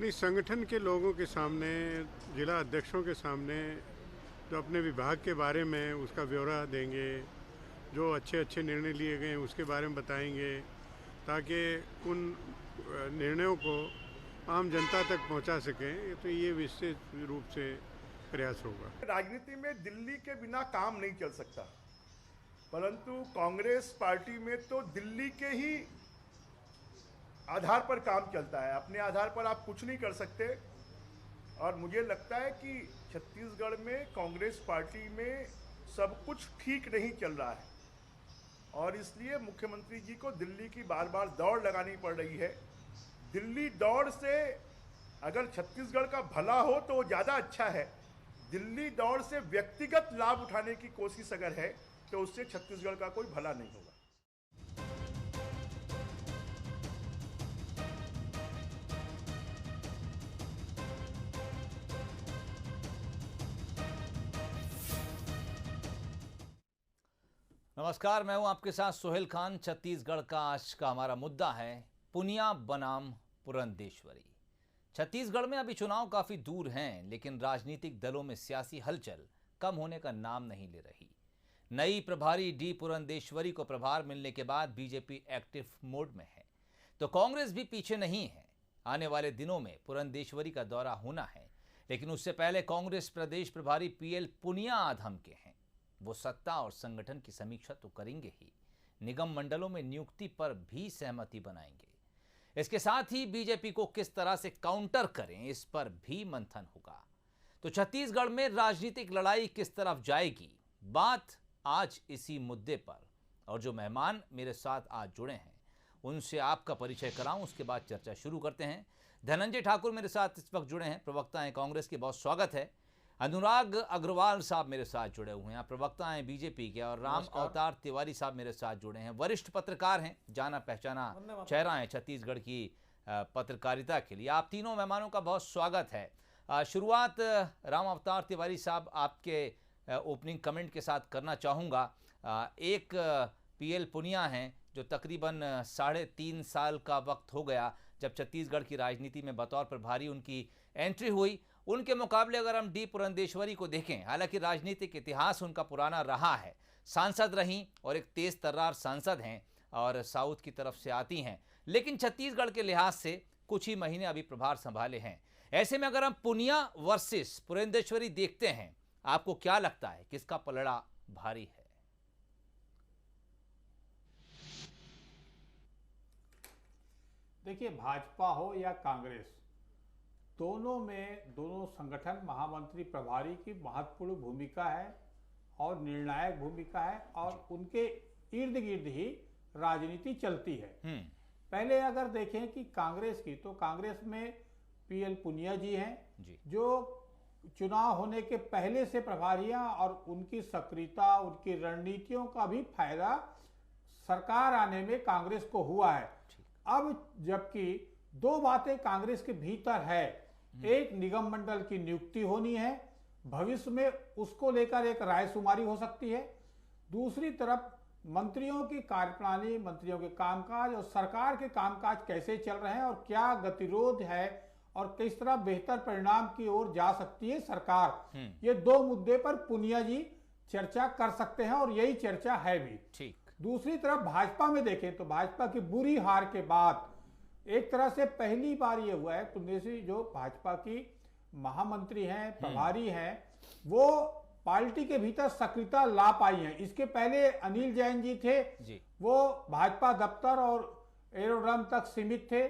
नहीं, संगठन के लोगों के सामने, जिला अध्यक्षों के सामने जो अपने विभाग के बारे में उसका ब्यौरा देंगे, जो अच्छे अच्छे निर्णय लिए गए हैं उसके बारे में बताएंगे, ताकि उन निर्णयों को आम जनता तक पहुंचा सकें। तो ये विशेष रूप से प्रयास होगा। राजनीति में दिल्ली के बिना काम नहीं चल सकता, परंतु कांग्रेस पार्टी में तो दिल्ली के ही आधार पर काम चलता है। अपने आधार पर आप कुछ नहीं कर सकते। और मुझे लगता है कि छत्तीसगढ़ में कांग्रेस पार्टी में सब कुछ ठीक नहीं चल रहा है और इसलिए मुख्यमंत्री जी को दिल्ली की बार बार दौड़ लगानी पड़ रही है। दिल्ली दौड़ से अगर छत्तीसगढ़ का भला हो तो वो ज़्यादा अच्छा है। दिल्ली दौड़ से व्यक्तिगत लाभ उठाने की कोशिश अगर है तो उससे छत्तीसगढ़ का कोई भला नहीं होगा। नमस्कार, मैं हूं आपके साथ सोहेल खान। छत्तीसगढ़ का आज का हमारा मुद्दा है पुनिया बनाम पुरंदेश्वरी। छत्तीसगढ़ में अभी चुनाव काफी दूर हैं, लेकिन राजनीतिक दलों में सियासी हलचल कम होने का नाम नहीं ले रही। नई प्रभारी डी पुरंदेश्वरी को प्रभार मिलने के बाद बीजेपी एक्टिव मोड में है, तो कांग्रेस भी पीछे नहीं है। आने वाले दिनों में पुरंदेश्वरी का दौरा होना है, लेकिन उससे पहले कांग्रेस प्रदेश प्रभारी पीएल पुनिया आधम के हैं। वो सत्ता और संगठन की समीक्षा तो करेंगे ही, निगम मंडलों में नियुक्ति पर भी सहमति बनाएंगे। इसके साथ ही बीजेपी को किस तरह से काउंटर करें, इस पर भी मंथन होगा। तो छत्तीसगढ़ में राजनीतिक लड़ाई किस तरफ जाएगी, बात आज इसी मुद्दे पर। और जो मेहमान मेरे साथ आज जुड़े हैं उनसे आपका परिचय कराऊं, उसके बाद चर्चा शुरू करते हैं। धनंजय ठाकुर मेरे साथ इस वक्त जुड़े हैं, प्रवक्ता हैं कांग्रेस के, बहुत स्वागत है। अनुराग अग्रवाल साहब मेरे साथ जुड़े हुए हैं, प्रवक्ता हैं बीजेपी के। और राम अवतार तिवारी साहब मेरे साथ जुड़े हैं, वरिष्ठ पत्रकार हैं, जाना पहचाना चेहरा है छत्तीसगढ़ की पत्रकारिता के लिए। आप तीनों मेहमानों का बहुत स्वागत है। शुरुआत राम अवतार तिवारी साहब आपके ओपनिंग कमेंट के साथ करना चाहूँगा। एक पीएल पुनिया हैं जो तकरीबन 3.5 साल का वक्त हो गया जब छत्तीसगढ़ की राजनीति में बतौर प्रभारी उनकी एंट्री हुई। उनके मुकाबले अगर हम डी पुरंदेश्वरी को देखें, हालांकि राजनीतिक इतिहास उनका पुराना रहा है, सांसद रहीं और एक तेज तर्रार सांसद हैं और साउथ की तरफ से आती हैं, लेकिन छत्तीसगढ़ के लिहाज से कुछ ही महीने अभी प्रभार संभाले हैं। ऐसे में अगर हम पुनिया वर्सेस पुरंदेश्वरी देखते हैं, आपको क्या लगता है किसका पलड़ा भारी है? देखिए, भाजपा हो या कांग्रेस, दोनों संगठन महामंत्री प्रभारी की महत्वपूर्ण भूमिका है और निर्णायक भूमिका है और उनके इर्द गिर्द ही राजनीति चलती है। पहले अगर देखें कि कांग्रेस की, तो कांग्रेस में पीएल पुनिया जी हैं जो चुनाव होने के पहले से प्रभारी हैं और उनकी सक्रियता, उनकी रणनीतियों का भी फायदा सरकार आने में कांग्रेस को हुआ है। अब जबकि दो बातें कांग्रेस के भीतर है, एक निगम मंडल की नियुक्ति होनी है, भविष्य में उसको लेकर एक रायशुमारी हो सकती है। दूसरी तरफ मंत्रियों की कार्यप्रणाली, मंत्रियों के कामकाज और सरकार के कामकाज कैसे चल रहे हैं और क्या गतिरोध है और किस तरह बेहतर परिणाम की ओर जा सकती है सरकार। ये दो मुद्दे पर पुनिया जी चर्चा कर सकते हैं और यही चर्चा है भी। ठीक। दूसरी तरफ भाजपा में देखें तो भाजपा की बुरी हार के बाद एक तरह से पहली बार ये हुआ है, पुरंदेश्वरी जो भाजपा की महामंत्री हैं, प्रभारी हैं, वो पार्टी के भीतर सक्रियता ला पाई हैं। इसके पहले अनिल जैन जी थे वो भाजपा दफ्तर और एरोड्रम तक सीमित थे।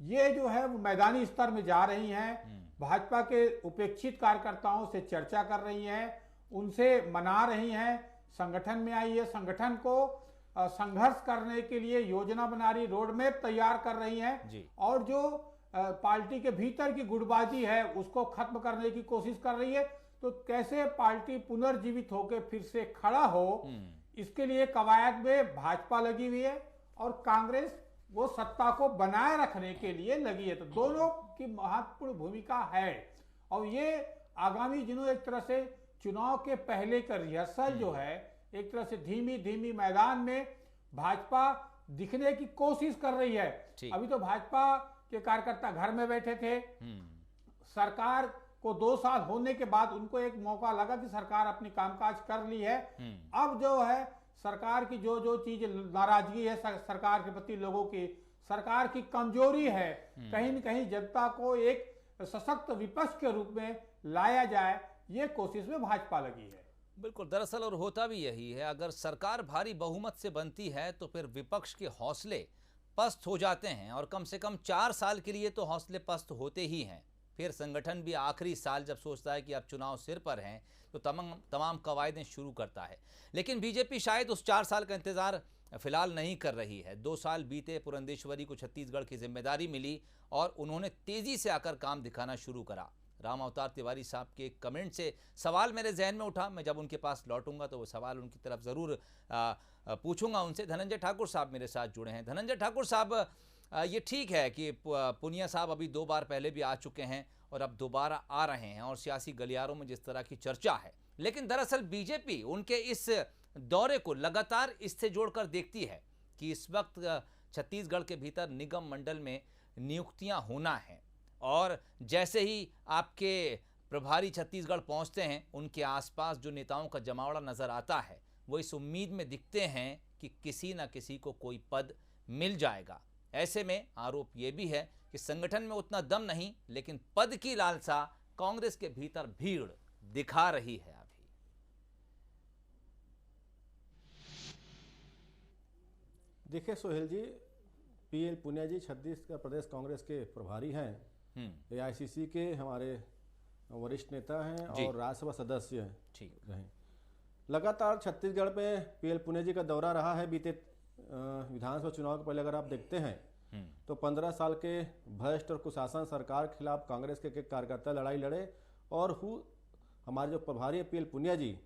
ये जो है वो मैदानी स्तर में जा रही हैं, भाजपा के उपेक्षित कार्यकर्ताओं से चर्चा कर रही हैं, उनसे मना रही हैं, संगठन में आई है, संगठन को संघर्ष करने के लिए योजना बना रही, रोड मैप तैयार कर रही हैं और जो पार्टी के भीतर की गुटबाजी है उसको खत्म करने की कोशिश कर रही है। तो कैसे पार्टी पुनर्जीवित होकर फिर से खड़ा हो, इसके लिए कवायद में भाजपा लगी हुई है और कांग्रेस वो सत्ता को बनाए रखने के लिए लगी है। तो दोनों की महत्वपूर्ण भूमिका है और ये आगामी दिनों एक तरह से चुनाव के पहले का रिहर्सल जो है, एक तरह से धीमी धीमी मैदान में भाजपा दिखने की कोशिश कर रही है। अभी तो भाजपा कि कार्यकर्ता घर में बैठे थे। सरकार को 2 साल होने के बाद उनको एक मौका लगा कि सरकार अपनी कामकाज कर ली है। अब जो है सरकार की जो चीज नाराजगी है सरकार के प्रति लोगों की, सरकार की कमजोरी है, कहीं न कहीं जनता को एक सशक्त विपक्ष के रूप में लाया जाए, ये कोशिश में भाजपा लगी है। बिल्कुल, दरअसल और होता भी यही है। अगर सरकार भारी बहुमत से बनती है तो फिर विपक्ष के हौसले पस्त हो जाते हैं, और कम से कम 4 साल के लिए तो हौसले पस्त होते ही हैं। फिर संगठन भी आखिरी साल जब सोचता है कि अब चुनाव सिर पर हैं तो तमाम कवायदें शुरू करता है। लेकिन बीजेपी शायद उस 4 साल का इंतजार फिलहाल नहीं कर रही है। 2 साल बीते, पुरंदेश्वरी को छत्तीसगढ़ की जिम्मेदारी मिली और उन्होंने तेजी से आकर काम दिखाना शुरू करा। राम अवतार तिवारी साहब के कमेंट से सवाल मेरे जहन में उठा। मैं जब उनके पास लौटूंगा तो वो सवाल उनकी तरफ ज़रूर पूछूंगा उनसे। धनंजय ठाकुर साहब मेरे साथ जुड़े हैं। धनंजय ठाकुर साहब, ये ठीक है कि पुनिया साहब अभी 2 बार पहले भी आ चुके हैं और अब दोबारा आ रहे हैं और सियासी गलियारों में जिस तरह की चर्चा है, लेकिन दरअसल बीजेपी उनके इस दौरे को लगातार इससे जोड़कर देखती है कि इस वक्त छत्तीसगढ़ के भीतर निगम मंडल में नियुक्तियां होना है, और जैसे ही आपके प्रभारी छत्तीसगढ़ पहुंचते हैं उनके आसपास जो नेताओं का जमावड़ा नजर आता है वो इस उम्मीद में दिखते हैं कि किसी न किसी को कोई पद मिल जाएगा। ऐसे में आरोप ये भी है कि संगठन में उतना दम नहीं, लेकिन पद की लालसा कांग्रेस के भीतर भीड़ दिखा रही है। अभी देखिए सोहेल जी, पीएल पुनिया जी छत्तीसगढ़ प्रदेश कांग्रेस के प्रभारी हैं, एआईसीसी के हमारे वरिष्ठ नेता हैं और राज्यसभा सदस्य रहे। लगातार छत्तीसगढ़ में पीएल पुनिया जी का दौरा रहा है। बीते विधानसभा चुनाव के पहले अगर आप देखते हैं तो 15 साल के भ्रष्ट और कुशासन सरकार के खिलाफ कांग्रेस के कार्यकर्ता लड़ाई लड़े, और हमारे जो प्रभारी है पीएल पुनिया जी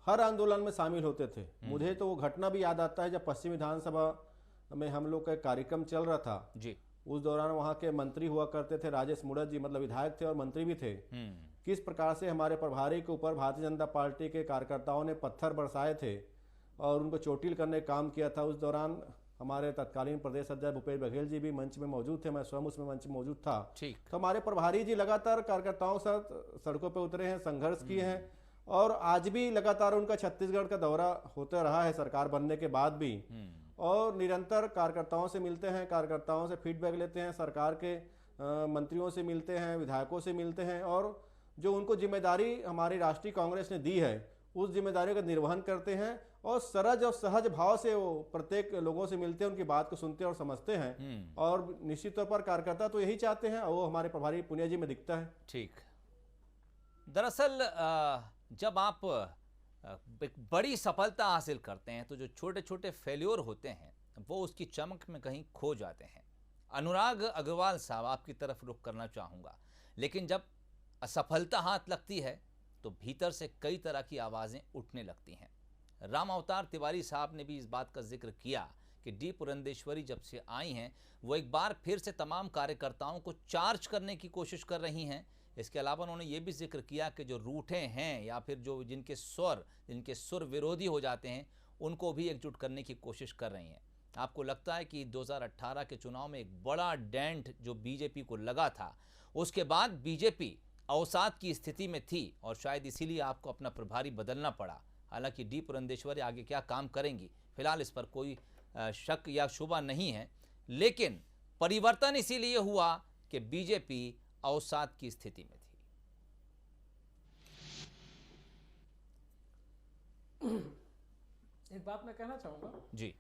हर आंदोलन में शामिल होते थे। मुझे तो वो घटना भी याद आता है जब पश्चिम विधानसभा में हम लोग का कार्यक्रम चल रहा था जी। उस दौरान वहाँ के मंत्री हुआ करते थे राजेश मुड़त जी, मतलब विधायक थे और मंत्री भी थे। किस प्रकार से हमारे प्रभारी के ऊपर भारतीय जनता पार्टी के कार्यकर्ताओं ने पत्थर बरसाए थे और उनको चोटिल करने का काम किया था। उस दौरान हमारे तत्कालीन प्रदेश अध्यक्ष भूपेश बघेल जी भी मंच में मौजूद थे, मैं स्वयं उसमें मंच में मौजूद था। तो हमारे प्रभारी जी लगातार कार्यकर्ताओं के साथ सड़कों पर उतरे हैं, संघर्ष किए हैं, और आज भी लगातार उनका छत्तीसगढ़ का दौरा होता रहा है सरकार बनने के बाद भी, और निरंतर कार्यकर्ताओं से मिलते हैं, कार्यकर्ताओं से फीडबैक लेते हैं, सरकार के मंत्रियों से मिलते हैं, विधायकों से मिलते हैं, और जो उनको जिम्मेदारी हमारी राष्ट्रीय कांग्रेस ने दी है उस जिम्मेदारी का निर्वहन करते हैं, और सरज और सहज भाव से वो प्रत्येक लोगों से मिलते हैं, उनकी बात को सुनते हैं और समझते हैं। और निश्चित तौर पर कार्यकर्ता तो यही चाहते हैं, और वो हमारे प्रभारी पुनिया जी में दिखता है। ठीक। दरअसल जब आप एक बड़ी सफलता हासिल करते हैं तो जो छोटे छोटे फेल्योर होते हैं वो उसकी चमक में कहीं खो जाते हैं। अनुराग अग्रवाल साहब, आपकी तरफ रुख करना चाहूँगा, लेकिन जब असफलता हाथ लगती है तो भीतर से कई तरह की आवाज़ें उठने लगती हैं। राम अवतार तिवारी साहब ने भी इस बात का जिक्र किया कि डी पुरंदेश्वरी जब से आई हैं वो एक बार फिर से तमाम कार्यकर्ताओं को चार्ज करने की कोशिश कर रही हैं। इसके अलावा उन्होंने ये भी जिक्र किया कि जो रूठे हैं या फिर जो जिनके सुर विरोधी हो जाते हैं उनको भी एकजुट करने की कोशिश कर रही हैं। आपको लगता है कि 2018 के चुनाव में एक बड़ा डेंट जो बीजेपी को लगा था, उसके बाद बीजेपी अवसाद की स्थिति में थी और शायद इसीलिए आपको अपना प्रभारी बदलना पड़ा। हालांकि डी पुरंदेश्वरी आगे क्या काम करेंगी फिलहाल इस पर कोई शक या शुबा नहीं है, लेकिन परिवर्तन इसीलिए हुआ कि बीजेपी अवसाद की स्थिति में थी। एक बात मैं कहना चाहूंगा जी,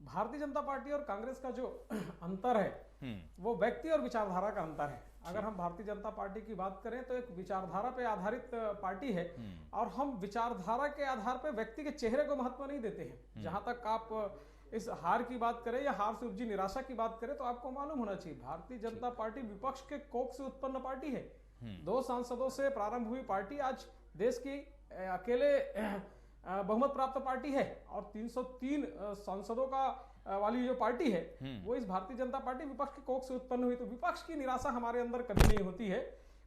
भारतीय जनता पार्टी और कांग्रेस का जो अंतर है वो व्यक्ति और विचारधारा का अंतर है। अगर हम भारतीय जनता पार्टी की बात करें तो एक विचारधारा पे आधारित पार्टी है, और हम विचारधारा के आधार पे व्यक्ति के चेहरे को महत्व नहीं देते हैं। जहां तक आप इस हार की बात करें या हार से उपजी निराशा की बात करें तो आपको मालूम होना चाहिए भारतीय जनता पार्टी विपक्ष के कोख से उत्पन्न पार्टी है। 2 सांसदों से प्रारंभ हुई पार्टी आज देश की अकेले बहुमत प्राप्त पार्टी है, और 303 सांसदों का वाली जो पार्टी है वो इस भारतीय जनता पार्टी विपक्ष के कोख से उत्पन्न हुई। तो विपक्ष की निराशा हमारे अंदर कभी नहीं होती है।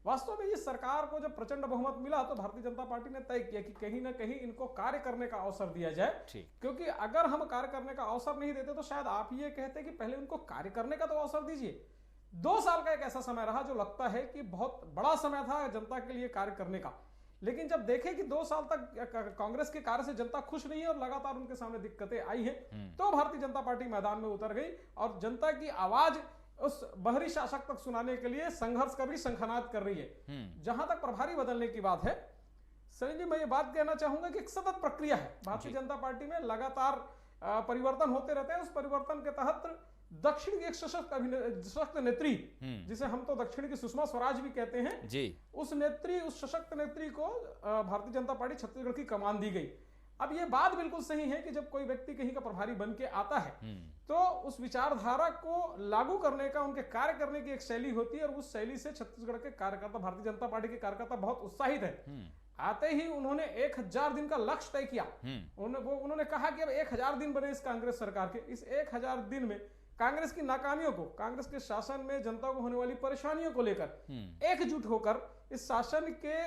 वास्तव में इस सरकार को जब प्रचंड बहुमत मिला तो भारतीय जनता पार्टी ने तय किया कि कहीं ना कहीं इनको कार्य करने का अवसर दिया जाए, क्योंकि अगर हम कार्य करने का अवसर नहीं देते तो शायद आप ये कहते कि पहले उनको कार्य करने का तो अवसर दीजिए, 2 साल का एक ऐसा समय रहा जो लगता है कि बहुत बड़ा समय था जनता के लिए कार्य करने का। लेकिन जब देखें कि 2 साल तक कांग्रेस के कार्य से जनता खुश नहीं है और लगातार उनके सामने दिक्कतें आई हैं, तो भारतीय जनता पार्टी मैदान में उतर गई और जनता की आवाज उस बहरी शासक तक सुनाने के लिए संघर्ष कर रही, शंखनाद कर रही है। जहां तक प्रभारी बदलने की बात है, सनी जी, मैं ये बात कहना चाहूंगा कि एक सतत प्रक्रिया है भारतीय जनता पार्टी में, लगातार परिवर्तन होते रहते हैं। उस परिवर्तन के तहत दक्षिण की एक सशक्त नेत्री, जिसे हम तो दक्षिण की सुषमा स्वराज भी कहते हैं जी, उस सशक्त नेत्री को भारतीय जनता पार्टी छत्तीसगढ़ की कमान दी गई। अब ये बात बिल्कुल सही है कि जब कोई व्यक्ति कहीं का प्रभारी बन के आता है तो उस विचारधारा को लागू करने का, उनके कार्य करने की एक शैली होती है और उस शैली से छत्तीसगढ़ के कार्यकर्ता, भारतीय जनता पार्टी के कार्यकर्ता बहुत उत्साहित है। आते ही उन्होंने 1000 दिन का लक्ष्य तय किया। उन्होंने कहा कि अब 1000 दिन बने इस कांग्रेस सरकार के। इस 1000 दिन में कांग्रेस की नाकामियों को, कांग्रेस के शासन में जनता को होने वाली परेशानियों को लेकर एकजुट होकर इस शासन के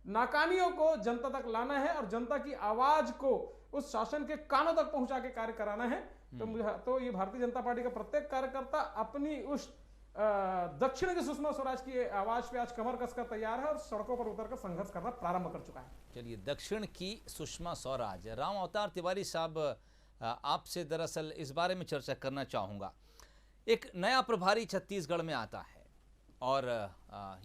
नाकामियों को जनता तक लाना है और जनता की आवाज को उस शासन के कानों तक पहुंचा के कार्य कराना है। तो ये भारतीय जनता पार्टी का प्रत्येक कार्यकर्ता अपनी उस दक्षिण की सुषमा स्वराज की आवाज पे आज कमर कसकर तैयार है और सड़कों पर उतरकर संघर्ष करना प्रारंभ कर चुका है। चलिए, दक्षिण की सुषमा स्वराज, राम अवतार तिवारी साहब, आपसे दरअसल इस बारे में चर्चा करना चाहूँगा। एक नया प्रभारी छत्तीसगढ़ में आता है और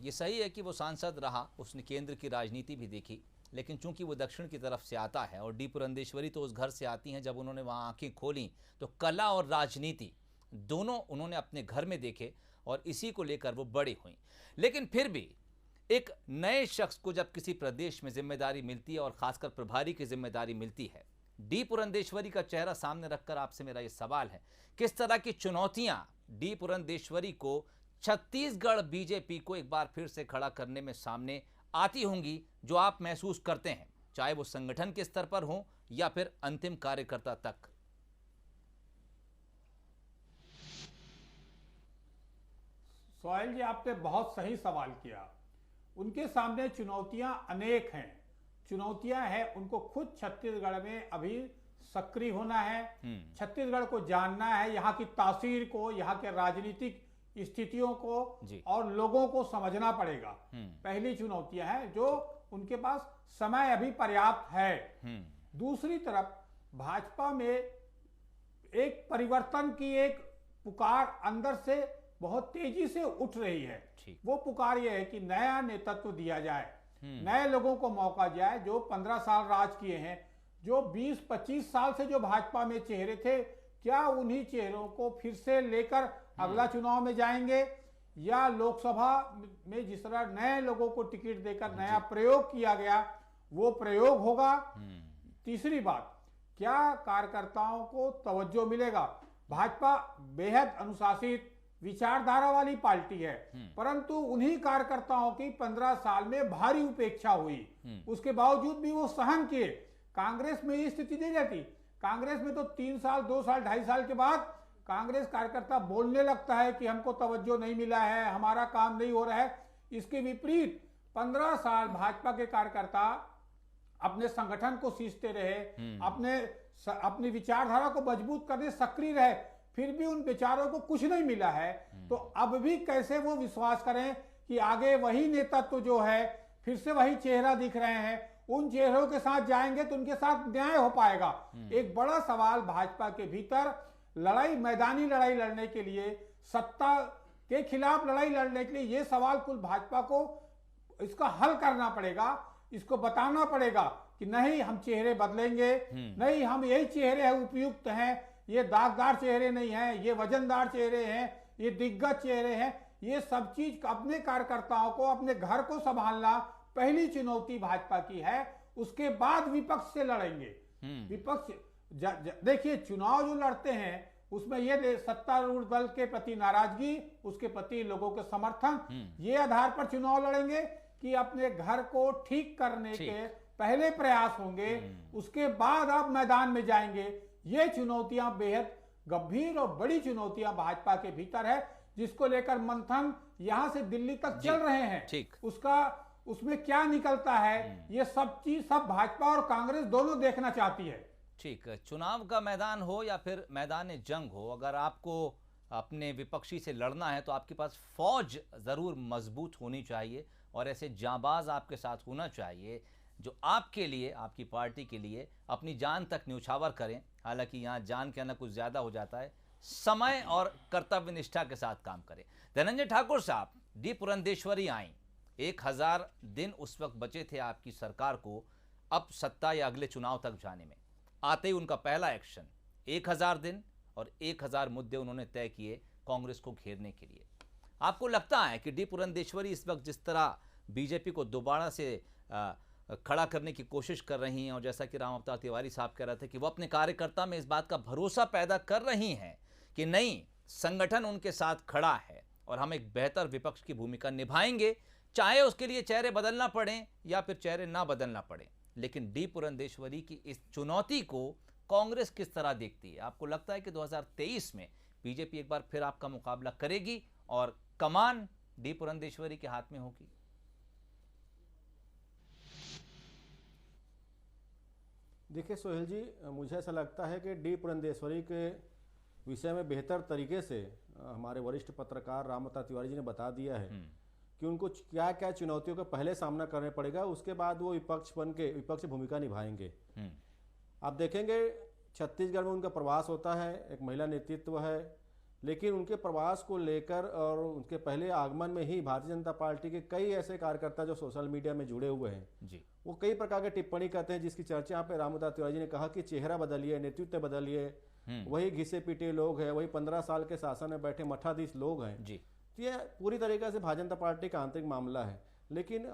ये सही है कि वो सांसद रहा, उसने केंद्र की राजनीति भी देखी, लेकिन चूंकि वो दक्षिण की तरफ से आता है और डी पुरंदेश्वरी तो उस घर से आती हैं, जब उन्होंने वहाँ आंखें खोली तो कला और राजनीति दोनों उन्होंने अपने घर में देखे और इसी को लेकर वो बड़ी हुई। लेकिन फिर भी एक नए शख्स को जब किसी प्रदेश में जिम्मेदारी मिलती है और खासकर प्रभारी की जिम्मेदारी मिलती है, डी पुरंदेश्वरी का चेहरा सामने रखकर आपसे मेरा ये सवाल है, किस तरह की चुनौतियां डी पुरंदेश्वरी को छत्तीसगढ़ बीजेपी को एक बार फिर से खड़ा करने में सामने आती होंगी, जो आप महसूस करते हैं, चाहे वो संगठन के स्तर पर हो या फिर अंतिम कार्यकर्ता तक? सोहेल जी, आपने बहुत सही सवाल किया। उनके सामने चुनौतियां अनेक हैं। चुनौतियां हैं, उनको खुद छत्तीसगढ़ में अभी सक्रिय होना है, छत्तीसगढ़ को जानना है, यहाँ की तासीर को, यहाँ के राजनीतिक स्थितियों को और लोगों को समझना पड़ेगा। पहली चुनौतियां हैं जो उनके पास समय अभी पर्याप्त है। दूसरी तरफ भाजपा में एक परिवर्तन की एक पुकार अंदर से बहुत तेजी से उठ रही है। वो पुकार यह है कि नया नेतृत्व दिया जाए, नए लोगों को मौका जाए जो 15 साल राज किए हैं, जो 20-25 साल से जो भाजपा में चेहरे थे, क्या उन्हीं चेहरों को फिर से लेकर अगला चुनाव में जाएंगे या लोकसभा में जिस तरह नए लोगों को टिकट देकर नया प्रयोग किया गया वो प्रयोग होगा। तीसरी बात, क्या कार्यकर्ताओं को तवज्जो मिलेगा? भाजपा बेहद अनुशासित विचारधारा वाली पार्टी है, परंतु उन्हीं कार्यकर्ताओं की 15 साल में भारी उपेक्षा हुई, उसके बावजूद भी वो सहन किए। कांग्रेस में ये स्थिति नहीं रहती। कांग्रेस में तो 3 साल, 2 साल, 2.5 साल के बाद कांग्रेस कार्यकर्ता बोलने लगता है कि हमको तवज्जो नहीं मिला है, हमारा काम नहीं हो रहा है। इसके विपरीत 15 साल भाजपा के कार्यकर्ता अपने संगठन को सींचते रहे, अपनी विचारधारा को मजबूत करने सक्रिय रहे, फिर भी उन विचारों को कुछ नहीं मिला है। तो अब भी कैसे वो विश्वास करें कि आगे वही नेतृत्व जो है, फिर से वही चेहरा दिख रहे हैं, उन चेहरों के साथ जाएंगे तो उनके साथ न्याय हो पाएगा? एक बड़ा सवाल भाजपा के भीतर लड़ाई, मैदानी लड़ाई लड़ने के लिए, सत्ता के खिलाफ लड़ाई लड़ने के लिए, ये सवाल कुल भाजपा को इसका हल करना पड़ेगा, इसको बताना पड़ेगा कि नहीं, हम चेहरे बदलेंगे, नहीं, हम यही चेहरे हैं, उपयुक्त हैं, ये दागदार चेहरे नहीं हैं, ये वजनदार चेहरे हैं, ये दिग्गज चेहरे हैं। ये सब चीज अपने कार्यकर्ताओं को, अपने घर को संभालना पहली चुनौती भाजपा की है। उसके बाद विपक्ष से लड़ेंगे। विपक्ष देखिए, चुनाव जो लड़ते हैं उसमें ये सत्तारूढ़ दल के प्रति नाराजगी, उसके प्रति लोगों के समर्थन, ये आधार पर चुनाव लड़ेंगे कि अपने घर को ठीक करने के पहले प्रयास होंगे, उसके बाद आप मैदान में जाएंगे। ये चुनौतियां बेहद गंभीर और बड़ी चुनौतियां भाजपा के भीतर है, जिसको लेकर मंथन यहां से दिल्ली तक चल रहे हैं। उसमें क्या निकलता है, ये सब चीज सब भाजपा और कांग्रेस दोनों देखना चाहती है। ठीक, चुनाव का मैदान हो या फिर मैदान जंग हो, अगर आपको अपने विपक्षी से लड़ना है तो आपके पास फौज ज़रूर मजबूत होनी चाहिए और ऐसे जांबाज आपके साथ होना चाहिए जो आपके लिए, आपकी पार्टी के लिए अपनी जान तक न्यौछावर करें। हालांकि यहाँ जान कहना कुछ ज़्यादा हो जाता है, समय और कर्तव्य निष्ठा के साथ काम करें। धनंजय ठाकुर साहब, डी पुरंदेश्वरी आई, 1000 दिन उस वक्त बचे थे आपकी सरकार को अब सत्ता या अगले चुनाव तक जाने में। आते ही उनका पहला एक्शन 1000 दिन और 1000 मुद्दे उन्होंने तय किए कांग्रेस को घेरने के लिए। आपको लगता है कि डी पुरंदेश्वरी इस वक्त जिस तरह बीजेपी को दोबारा से खड़ा करने की कोशिश कर रही हैं, और जैसा कि राम अवतार तिवारी साहब कह रहे थे कि वो अपने कार्यकर्ता में इस बात का भरोसा पैदा कर रही हैं कि नहीं, संगठन उनके साथ खड़ा है और हम एक बेहतर विपक्ष की भूमिका निभाएंगे, चाहे उसके लिए चेहरे बदलना पड़े या फिर चेहरे ना बदलना पड़े। लेकिन डी पुरंदेश्वरी की इस चुनौती को कांग्रेस किस तरह देखती है? आपको लगता है कि 2023 में बीजेपी एक बार फिर आपका मुकाबला करेगी और कमान डी पुरंदेश्वरी के हाथ में होगी? देखिए सोहेल जी, मुझे ऐसा लगता है कि डी पुरंदेश्वरी के विषय में बेहतर तरीके से हमारे वरिष्ठ पत्रकार राम अवतार तिवारी जी ने बता दिया है कि उनको क्या क्या चुनौतियों का पहले सामना करना पड़ेगा, उसके बाद वो विपक्ष भूमिका निभाएंगे। आप देखेंगे छत्तीसगढ़ में उनका प्रवास होता है, एक महिला नेतृत्व है, लेकिन उनके प्रवास को लेकर और उनके पहले आगमन में ही भारतीय जनता पार्टी के कई ऐसे कार्यकर्ता जो सोशल मीडिया में जुड़े हुए हैं जी, वो कई प्रकार की टिप्पणी करते हैं, जिसकी चर्चा यहाँ पे राम अवतार तिवारी जी ने कहा कि चेहरा बदलिए, नेतृत्व बदलिए, वही घिसे पीटे लोग हैं, वही 15 साल के शासन में बैठे मठाधीश लोग हैं जी। तो ये पूरी तरीके से भारतीय जनता पार्टी का आंतरिक मामला है। लेकिन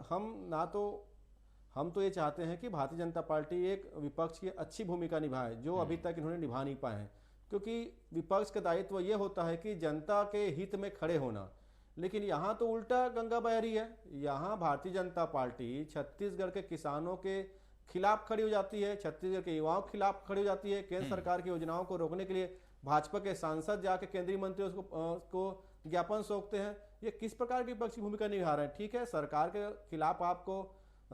हम तो ये चाहते हैं कि भारतीय जनता पार्टी एक विपक्ष की अच्छी भूमिका निभाए, जो अभी तक इन्होंने निभा नहीं पाए हैं, क्योंकि विपक्ष का दायित्व ये होता है कि जनता के हित में खड़े होना। लेकिन यहाँ तो उल्टा गंगा बह रही है। यहाँ भारतीय जनता पार्टी छत्तीसगढ़ के किसानों के खिलाफ खड़ी हो जाती है, छत्तीसगढ़ के युवाओं के खिलाफ खड़ी हो जाती है। केंद्र सरकार की योजनाओं को रोकने के लिए भाजपा के सांसद जाके केंद्रीय मंत्री को ज्ञापन सौंपते हैं। ये किस प्रकार की विपक्षी भूमिका निभा रहे हैं? ठीक है, सरकार के खिलाफ आपको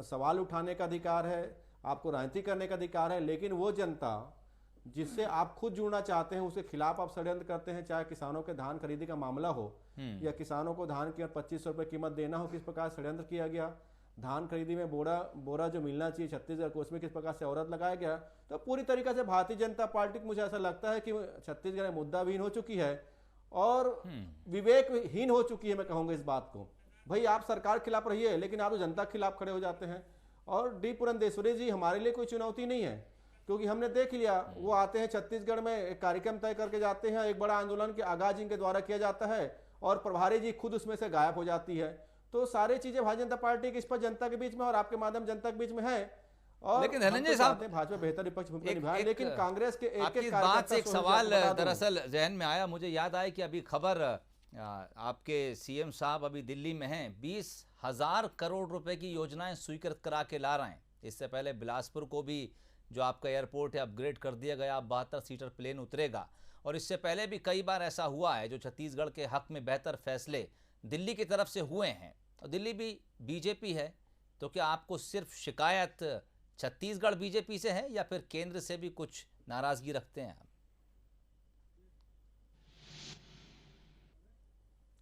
सवाल उठाने का अधिकार है, आपको राजनीति करने का अधिकार है, लेकिन वो जनता जिससे आप खुद जुड़ना चाहते हैं उसके खिलाफ आप षड्यंत्र करते हैं। चाहे किसानों के धान खरीदी का मामला हो या किसानों को धान की 2500 रुपये कीमत देना हो, किस प्रकार षड्यंत्र किया गया। धान खरीदी में बोरा जो मिलना चाहिए छत्तीसगढ़ को, उसमें किस प्रकार से औरत लगाया गया। तो पूरी तरीके से भारतीय जनता पार्टी को मुझे ऐसा लगता है कि छत्तीसगढ़ में मुद्दाविहीन हो चुकी है और विवेकहीन हो चुकी है। मैं कहूँगा इस बात को, भाई आप सरकार के खिलाफ रहिए, लेकिन आप तो जनता के खिलाफ खड़े हो जाते हैं। और डी पुरंदेश्वरी जी हमारे लिए कोई चुनौती नहीं है, क्योंकि हमने देख लिया, वो आते हैं छत्तीसगढ़ में, एक कार्यक्रम तय करके जाते हैं, एक बड़ा आंदोलन के आगाज इनके द्वारा किया जाता है और प्रभारी जी खुद उसमें से गायब हो जाती है। तो सारी चीजें भारतीय जनता पार्टी की इस पर जनता के बीच में और आपके माध्यम जनता के बीच में है। और लेकिन धनंजय साहब, भाजपा बेहतर विपक्ष भूमिका निभाए, लेकिन कांग्रेस के एक बात से एक सवाल दरअसल जहन में आया। मुझे याद आया कि अभी खबर आपके सीएम साहब अभी दिल्ली में हैं, 20,000 करोड़ रुपए की योजनाएं स्वीकृत करा के ला रहे हैं। इससे पहले बिलासपुर को भी जो आपका एयरपोर्ट है अपग्रेड कर दिया गया, 72 सीटर प्लेन उतरेगा। और इससे पहले भी कई बार ऐसा हुआ है जो छत्तीसगढ़ के हक में बेहतर फैसले दिल्ली की तरफ से हुए हैं, और दिल्ली भी बीजेपी है। तो क्या आपको सिर्फ शिकायत छत्तीसगढ़ बीजेपी से है या फिर केंद्र से भी कुछ नाराजगी रखते हैं आप?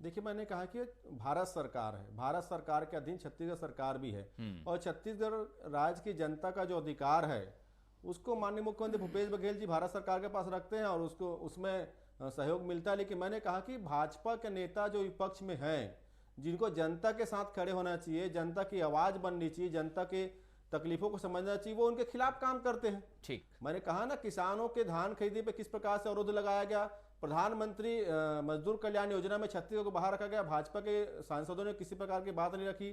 देखिए, मैंने कहा कि भारत सरकार है, भारत सरकार के अधीन छत्तीसगढ़ सरकार भी है, और छत्तीसगढ़ राज्य की जनता का जो अधिकार है उसको माननीय मुख्यमंत्री भूपेश बघेल जी भारत सरकार के पास रखते हैं और उसको उसमें सहयोग मिलता है। लेकिन मैंने कहा कि भाजपा के नेता जो विपक्ष में हैं, जिनको जनता के साथ खड़े होना चाहिए, जनता की आवाज बननी चाहिए, जनता के तकलीफों को समझना चाहिए, वो उनके खिलाफ काम करते हैं। ठीक, मैंने कहा ना, किसानों के धान खरीदी पे किस प्रकार से अवरोध लगाया गया, प्रधानमंत्री मजदूर कल्याण योजना में छत्तीसगढ़ को बाहर रखा गया, भाजपा के सांसदों ने किसी प्रकार की बात नहीं रखी।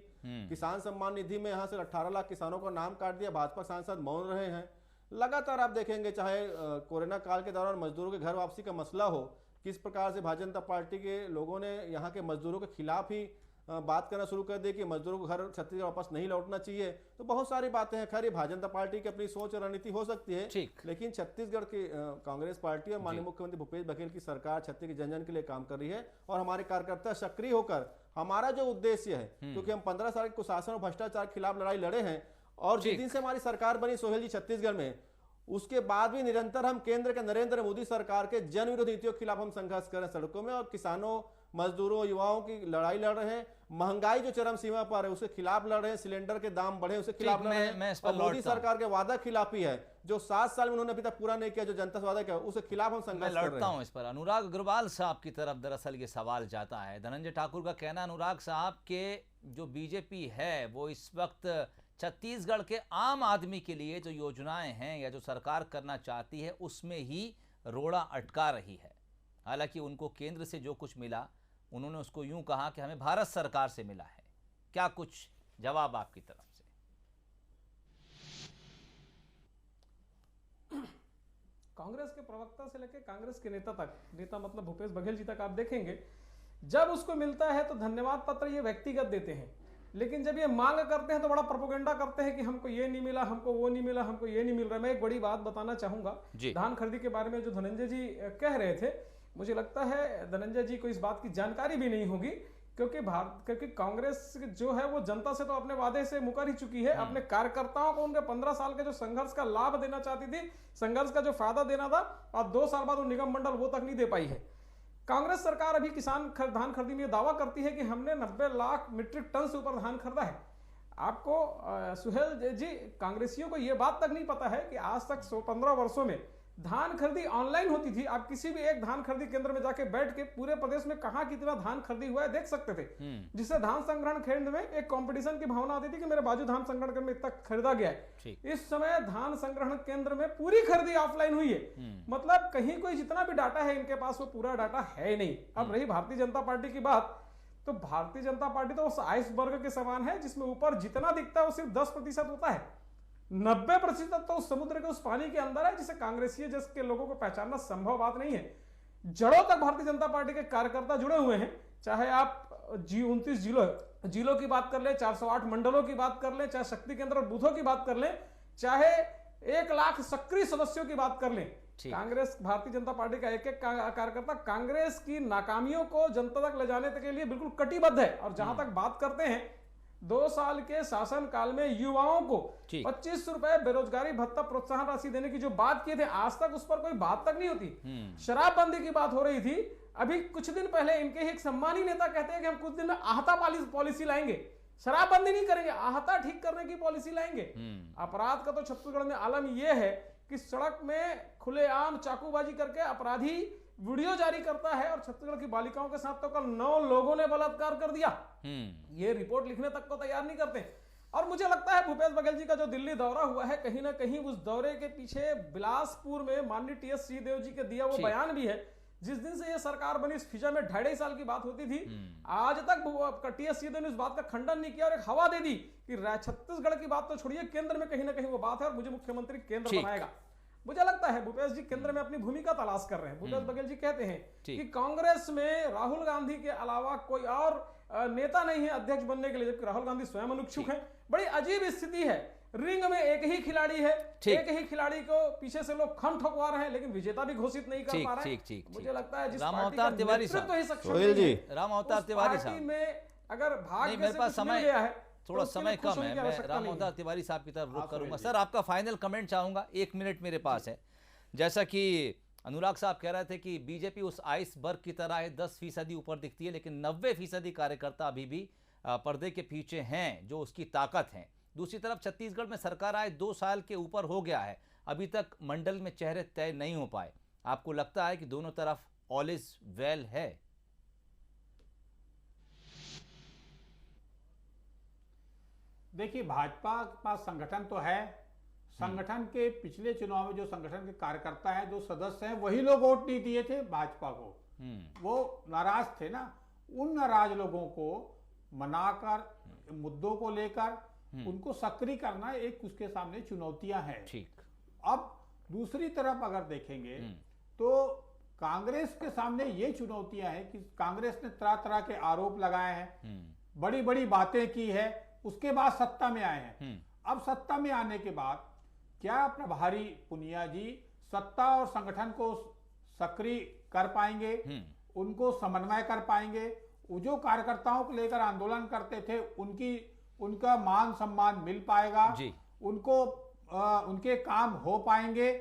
किसान सम्मान निधि में यहाँ से 18 लाख किसानों का नाम काट दिया, भाजपा सांसद मौन रहे हैं। लगातार आप देखेंगे, चाहे कोरोना काल के दौरान मजदूरों के घर वापसी का मसला हो, किस प्रकार से भारतीय जनता पार्टी के लोगों ने यहाँ के मजदूरों के खिलाफ ही बात करना शुरू कर दी कि मजदूरों को घर छत्तीसगढ़ वापस नहीं लौटना चाहिए। तो बहुत सारी बातें हैं। खैर, ये भारतीय जनता पार्टी की अपनी सोच और रणनीति हो सकती है, लेकिन छत्तीसगढ़ की कांग्रेस पार्टी और माननीय मुख्यमंत्री भूपेश बघेल की सरकार छत्तीसगढ़ के जन जन के लिए काम कर रही है, और हमारे कार्यकर्ता सक्रिय होकर हमारा जो उद्देश्य है, क्योंकि हम 15 साल के कुशासन और भ्रष्टाचार के खिलाफ लड़ाई लड़े हैं, और जिस दिन से हमारी सरकार बनी सोहेल जी छत्तीसगढ़ में, उसके बाद भी निरंतर हम केंद्र के नरेंद्र मोदी सरकार के जन विरोधी नीतियों के खिलाफ हम संघर्ष कर रहे हैं सड़कों में, और किसानों, मजदूरों, युवाओं की लड़ाई लड़ रहे हैं। महंगाई जो चरम सीमा पर है उसके खिलाफ लड़ रहे हैं, सिलेंडर के दाम बढ़े उसके खिलाफ लड़ रहे हैं, और मोदी सरकार के वादा खिलाफी है जो 7 साल में उन्होंने अभी तक पूरा नहीं किया, जो जनता से वादा किया उसके खिलाफ हम संघर्ष कर रहे हैं। इस पर अनुराग अग्रवाल साहब की तरफ दरअसल ये सवाल जाता है। धनंजय ठाकुर का कहना, अनुराग साहब के जो बीजेपी है वो इस वक्त छत्तीसगढ़ के आम आदमी के लिए जो योजनाएं हैं या जो सरकार करना चाहती है उसमें ही रोड़ा अटका रही है। हालांकि उनको केंद्र से जो कुछ मिला उन्होंने उसको यूं कहा कि हमें भारत सरकार से मिला है। क्या कुछ जवाब आपकी तरफ से? कांग्रेस के प्रवक्ता से लेकर कांग्रेस के नेता तक, नेता मतलब भूपेश बघेल जी तक आप देखेंगे, जब उसको मिलता है तो धन्यवाद पत्र ये व्यक्तिगत देते हैं, लेकिन जब ये मांग करते हैं तो बड़ा प्रोपेगेंडा करते हैं कि हमको ये नहीं मिला, हमको वो नहीं मिला, हमको ये नहीं मिल रहा। मैं एक बड़ी बात बताना चाहूंगा धान खरीदी के बारे में जो धनंजय जी कह रहे थे, मुझे लगता है धनंजय जी को इस बात की जानकारी भी नहीं होगी, क्योंकि कांग्रेस जो है वो जनता से तो अपने वादे से मुकर ही चुकी है। अपने कार्यकर्ताओं को उनके 15 साल के जो संघर्ष का लाभ देना चाहती थी, संघर्ष का जो फायदा देना था, और 2 साल बाद वो निगम मंडल वो तक नहीं दे पाई है। कांग्रेस सरकार अभी किसान धान खरीदी में दावा करती है कि हमने 90 लाख मीट्रिक टन से ऊपर धान खरीदा है। आपको सुहेल जी, कांग्रेसियों को यह बात तक नहीं पता है कि आज तक 15 वर्षों में धान खरीदी ऑनलाइन होती थी। आप किसी भी एक धान खरीदी केंद्र में जाके बैठ के पूरे प्रदेश में कहां कितना धान खरीदी हुआ है देख सकते थे, जिससे धान संग्रहण केंद्र में एक कंपटीशन की भावना आती थी कि मेरे बाजू धान संग्रहण केंद्र में इतना खरीदा गया है। इस समय धान संग्रहण केंद्र में पूरी खरीदी ऑफलाइन हुई है। मतलब कहीं कोई जितना भी डाटा है इनके पास वो पूरा डाटा है नहीं। अब रही भारतीय जनता पार्टी की बात, तो भारतीय जनता पार्टी तो उस आइसबर्ग के समान है जिसमें ऊपर जितना दिखता है वो सिर्फ 10% होता है, 90% तो उस समुद्र के उस पानी के अंदर है, जिसे कांग्रेसी जिसके लोगों को पहचानना संभव बात नहीं है। जड़ों तक भारतीय जनता पार्टी के कार्यकर्ता जुड़े हुए हैं, चाहे आप 29 जिलों की बात कर ले, 408 मंडलों की बात कर ले, चाहे शक्ति केंद्र और बूथों की बात कर ले, चाहे 1 लाख सक्रिय सदस्यों की बात कर ले। कांग्रेस, भारतीय जनता पार्टी का एक कार्यकर्ता कांग्रेस की नाकामियों को जनता तक ले जाने के लिए बिल्कुल कटिबद्ध है। और जहां तक बात करते हैं 2 साल के शासन काल में युवाओं को 25 रुपए बेरोजगारी भत्ता प्रोत्साहन राशि देने की जो बात किए थे, आज तक उस पर कोई बात तक नहीं होती। शराबबंदी की बात हो रही थी, अभी कुछ दिन पहले इनके ही एक सम्मानी नेता कहते हैं कि हम कुछ दिन में आहता पॉलिसी लाएंगे, शराबबंदी नहीं करेंगे, आहता ठीक करने की पॉलिसी लाएंगे। अपराध का तो छत्तीसगढ़ में आलम यह है कि सड़क में खुलेआम चाकूबाजी करके अपराधी वीडियो जारी करता है, और छत्तीसगढ़ की बालिकाओं के साथ तो कल 9 लोगों ने बलात्कार कर दिया। ये रिपोर्ट लिखने तक को तैयार नहीं करते। और मुझे लगता है भूपेश बघेल जी का जो दिल्ली दौरा हुआ है, कहीं ना कहीं उस दौरे के पीछे बिलासपुर में माननीय TS सिंहदेव जी के दिया वो बयान भी है। जिस दिन से ये सरकार बनी, इस फिजा में 2.5 साल की बात होती थी, आज तक TS सिंहदेव ने इस बात का खंडन नहीं किया और एक हवा दे दी कि छत्तीसगढ़ की बात तो छोड़िए, केंद्र में कहीं ना कहीं वो बात है और मुझे मुख्यमंत्री केंद्र बनाएगा। मुझे लगता है भूपेश जी केंद्र में अपनी भूमिका तलाश कर रहे हैं। भूपेश बघेल जी कहते हैं कि कांग्रेस में राहुल गांधी के अलावा कोई और नेता नहीं है अध्यक्ष बनने के लिए, जबकि राहुल गांधी स्वयं अनुत्सुक हैं। बड़ी अजीब स्थिति है, रिंग में एक ही खिलाड़ी है, एक ही खिलाड़ी को पीछे से लोग खम ठोकवा रहे हैं, लेकिन विजेता भी घोषित नहीं कर पा रहे हैं। मुझे लगता है जिस राम अवतार तिवारी साहब में अगर भाग्य से कुछ मिल गया है, थोड़ा समय कम है, मैं राम अवतार तिवारी साहब की तरफ रुख करूंगा। सर, आपका फाइनल कमेंट चाहूंगा, 1 मिनट मेरे पास है। जैसा कि अनुराग साहब कह रहे थे कि बीजेपी उस आइसबर्ग की तरह है, 10% ऊपर दिखती है, लेकिन 90% कार्यकर्ता अभी भी पर्दे के पीछे हैं, जो उसकी ताकत है। दूसरी तरफ छत्तीसगढ़ में सरकार आए 2 साल के ऊपर हो गया है, अभी तक मंडल में चेहरे तय नहीं हो पाए। आपको लगता है कि दोनों तरफ ऑल इज वेल है? देखिए, भाजपा के पास संगठन तो है, संगठन के पिछले चुनाव में जो संगठन के कार्यकर्ता हैं, जो सदस्य हैं, वही लोग वोट नहीं दिए थे भाजपा को, वो नाराज थे ना। उन नाराज लोगों को मनाकर, मुद्दों को लेकर उनको सक्रिय करना एक उसके सामने चुनौतियां हैं। ठीक। अब दूसरी तरफ अगर देखेंगे तो कांग्रेस के सामने ये चुनौतियां हैं कि कांग्रेस ने तरह तरह के आरोप लगाए हैं, बड़ी बड़ी बातें की है, उसके बाद सत्ता में आए हैं। अब सत्ता में आने के बाद क्या प्रभारी पुनिया जी सत्ता और संगठन को सक्रिय कर पाएंगे, उनको समन्वय कर पाएंगे? वो जो कार्यकर्ताओं को लेकर आंदोलन करते थे, उनका मान सम्मान मिल पाएगा? उनको उनके काम हो पाएंगे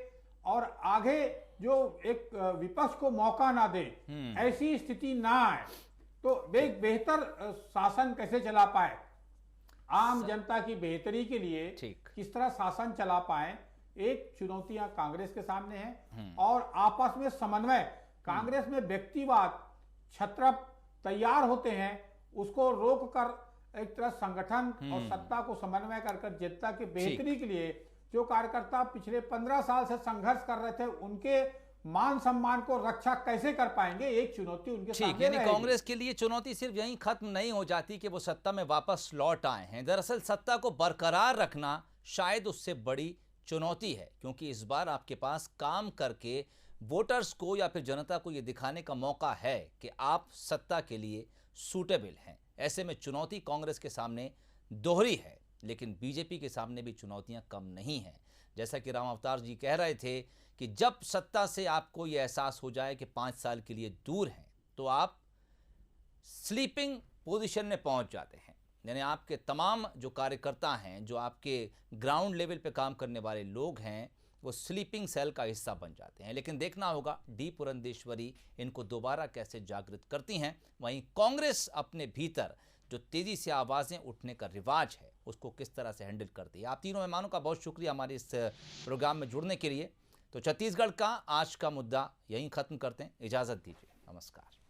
और आगे जो एक विपक्ष को मौका ना दे, ऐसी स्थिति ना आए तो एक बेहतर शासन कैसे चला पाए, आम जनता की बेहतरी के लिए किस तरह शासन चला पाए, एक चुनौतियां कांग्रेस के सामने है। और आपस में समन्वय, कांग्रेस में व्यक्तिवाद छत्रप तैयार होते हैं, उसको रोक कर एक तरह संगठन और सत्ता को समन्वय कर जनता की बेहतरी के लिए जो कार्यकर्ता पिछले 15 साल से संघर्ष कर रहे थे, उनके मान सम्मान को रक्षा कैसे कर पाएंगे, एक चुनौती उनके सामने यानी कांग्रेस के लिए चुनौती सिर्फ यहीं खत्म नहीं हो जाती कि वो सत्ता में वापस लौट आए हैं। दरअसल सत्ता को बरकरार रखना शायद उससे बड़ी चुनौती है, क्योंकि इस बार आपके पास काम करके वोटर्स को या फिर जनता को यह दिखाने का मौका है कि आप सत्ता के लिए सूटेबल हैं। ऐसे में चुनौती कांग्रेस के सामने दोहरी है, लेकिन बीजेपी के सामने भी चुनौतियां कम नहीं हैं। जैसा कि राम अवतार जी कह रहे थे कि जब सत्ता से आपको यह एहसास हो जाए कि 5 साल के लिए दूर हैं, तो आप स्लीपिंग पोजीशन में पहुंच जाते हैं। यानी आपके तमाम जो कार्यकर्ता हैं, जो आपके ग्राउंड लेवल पे काम करने वाले लोग हैं, वो स्लीपिंग सेल का हिस्सा बन जाते हैं। लेकिन देखना होगा डी पुरंदेश्वरी इनको दोबारा कैसे जागृत करती हैं। वहीं कांग्रेस अपने भीतर जो तेजी से आवाज़ें उठने का रिवाज है, उसको किस तरह से हैंडल करती है। आप तीनों मेहमानों का बहुत शुक्रिया हमारे इस प्रोग्राम में जुड़ने के लिए। तो छत्तीसगढ़ का आज का मुद्दा यहीं ख़त्म करते हैं। इजाज़त दीजिए, नमस्कार।